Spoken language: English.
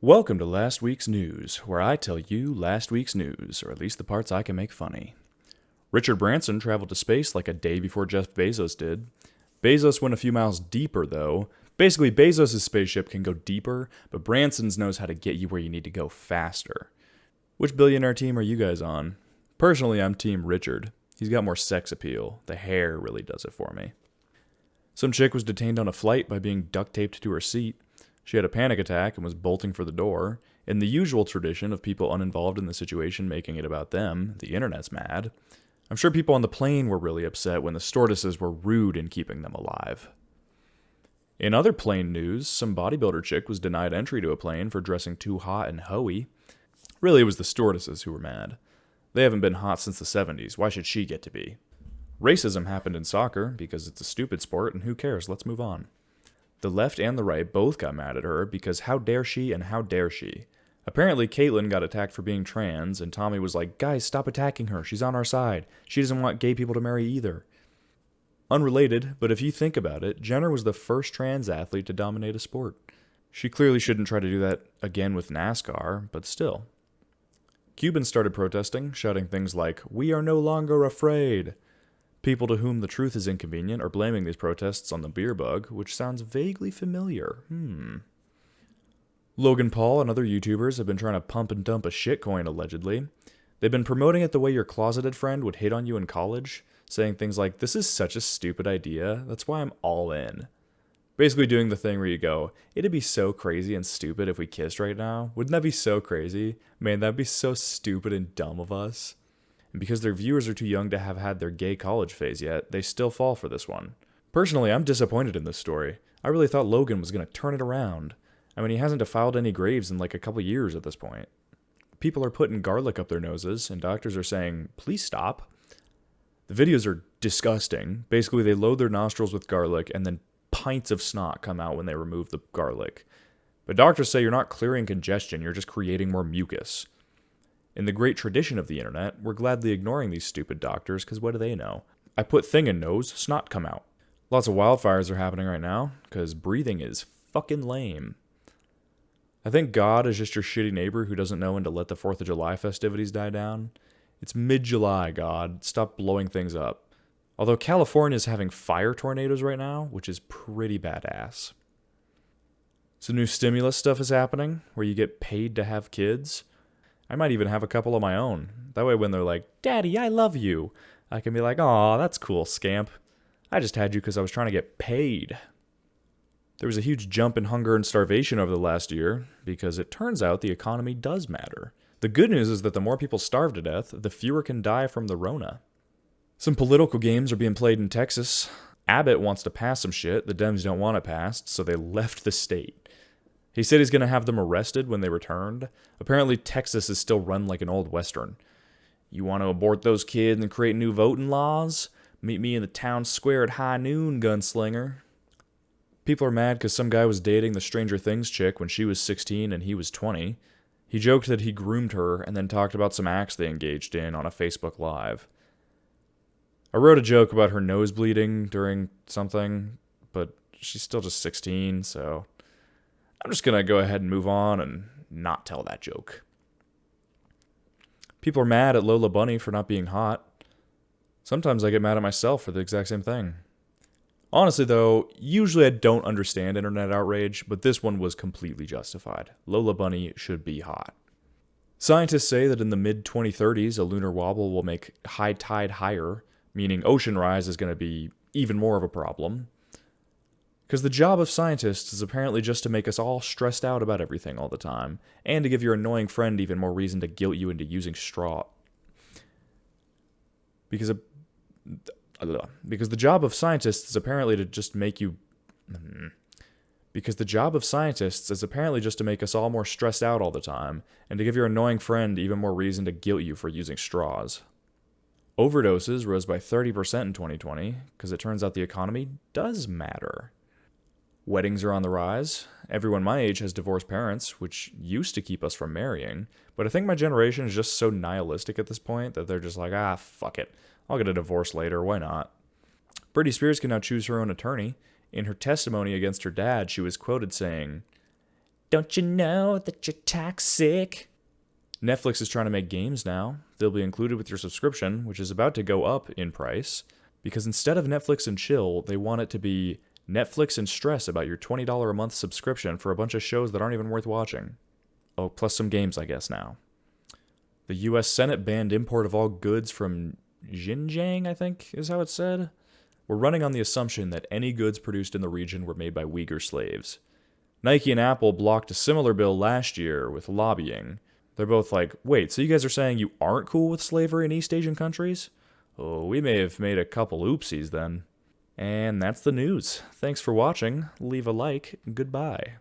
Welcome to last week's news, where I tell you last week's news, or at least the parts I can make funny. Richard Branson traveled to space like a day before Jeff Bezos did. Bezos went a few miles deeper, though. Basically, Bezos' spaceship can go deeper, but Branson's knows how to get you where you need to go faster. Which billionaire team are you guys on? Personally, I'm Team Richard. He's got more sex appeal. The hair really does it for me. Some chick was detained on a flight by being duct taped to her seat. She had a panic attack and was bolting for the door. In the usual tradition of people uninvolved in the situation making it about them, the internet's mad. I'm sure people on the plane were really upset when the stewardesses were rude in keeping them alive. In other plane news, some bodybuilder chick was denied entry to a plane for dressing too hot and hoey. Really, it was the stewardesses who were mad. They haven't been hot since the 70s. Why should she get to be? Racism happened in soccer because it's a stupid sport and who cares? Let's move on. The left and the right both got mad at her because how dare she and how dare she. Apparently, Caitlyn got attacked for being trans, and Tommy was like, guys, stop attacking her. She's on our side. She doesn't want gay people to marry either. Unrelated, but if you think about it, Jenner was the first trans athlete to dominate a sport. She clearly shouldn't try to do that again with NASCAR, but still. Cubans started protesting, shouting things like, "We are no longer afraid." People to whom the truth is inconvenient are blaming these protests on the beer bug, which sounds vaguely familiar. Logan Paul and other YouTubers have been trying to pump and dump a shitcoin, allegedly. They've been promoting it the way your closeted friend would hit on you in college, saying things like, "This is such a stupid idea, that's why I'm all in." Basically doing the thing where you go, "It'd be so crazy and stupid if we kissed right now. Wouldn't that be so crazy? Man, that'd be so stupid and dumb of us." And because their viewers are too young to have had their gay college phase yet, they still fall for this one. Personally, I'm disappointed in this story. I really thought Logan was going to turn it around. I mean, he hasn't defiled any graves in like a couple years at this point. People are putting garlic up their noses, and doctors are saying, please stop. The videos are disgusting. Basically, they load their nostrils with garlic, and then pints of snot come out when they remove the garlic. But doctors say you're not clearing congestion, you're just creating more mucus. In the great tradition of the internet, we're gladly ignoring these stupid doctors, because what do they know? I put thing in nose, snot come out. Lots of wildfires are happening right now, because breathing is fucking lame. I think God is just your shitty neighbor who doesn't know when to let the 4th of July festivities die down. It's mid-July, God. Stop blowing things up. Although California is having fire tornadoes right now, which is pretty badass. Some new stimulus stuff is happening, where you get paid to have kids. I might even have a couple of my own. That way when they're like, "Daddy, I love you," I can be like, "Aw, that's cool, scamp. I just had you because I was trying to get paid." There was a huge jump in hunger and starvation over the last year, because it turns out the economy does matter. The good news is that the more people starve to death, the fewer can die from the Rona. Some political games are being played in Texas. Abbott wants to pass some shit, the Dems don't want it passed, so they left the state. He said he's going to have them arrested when they returned. Apparently, Texas is still run like an old western. You want to abort those kids and create new voting laws? Meet me in the town square at high noon, gunslinger. People are mad because some guy was dating the Stranger Things chick when she was 16 and he was 20. He joked that he groomed her and then talked about some acts they engaged in on a Facebook Live. I wrote a joke about her nose bleeding during something, but she's still just 16, so I'm just going to go ahead and move on and not tell that joke. People are mad at Lola Bunny for not being hot. Sometimes I get mad at myself for the exact same thing. Honestly, though, usually I don't understand internet outrage, but this one was completely justified. Lola Bunny should be hot. Scientists say that in the mid-2030s, a lunar wobble will make high tide higher, meaning ocean rise is going to be even more of a problem. Because the job of scientists is apparently just to make us all stressed out about everything all the time, and to give your annoying friend even more reason to guilt you into using straw. Because the job of scientists is apparently to just make you... Because the job of scientists is apparently just to make us all more stressed out all the time, and to give your annoying friend even more reason to guilt you for using straws. Overdoses rose by 30% in 2020, because it turns out the economy does matter. Weddings are on the rise. Everyone my age has divorced parents, which used to keep us from marrying, but I think my generation is just so nihilistic at this point that they're just like, fuck it. I'll get a divorce later, why not? Britney Spears can now choose her own attorney. In her testimony against her dad, she was quoted saying, Don't you know that you're toxic? Netflix is trying to make games now. They'll be included with your subscription, which is about to go up in price, because instead of Netflix and chill, they want it to be Netflix and stress about your $20 a month subscription for a bunch of shows that aren't even worth watching. Oh, plus some games, I guess, now. The US Senate banned import of all goods from Xinjiang, I think is how it's said. We're running on the assumption that any goods produced in the region were made by Uyghur slaves. Nike and Apple blocked a similar bill last year with lobbying. They're both like, wait, so you guys are saying you aren't cool with slavery in East Asian countries? Oh, we may have made a couple oopsies then. And that's the news. Thanks for watching. Leave a like. Goodbye.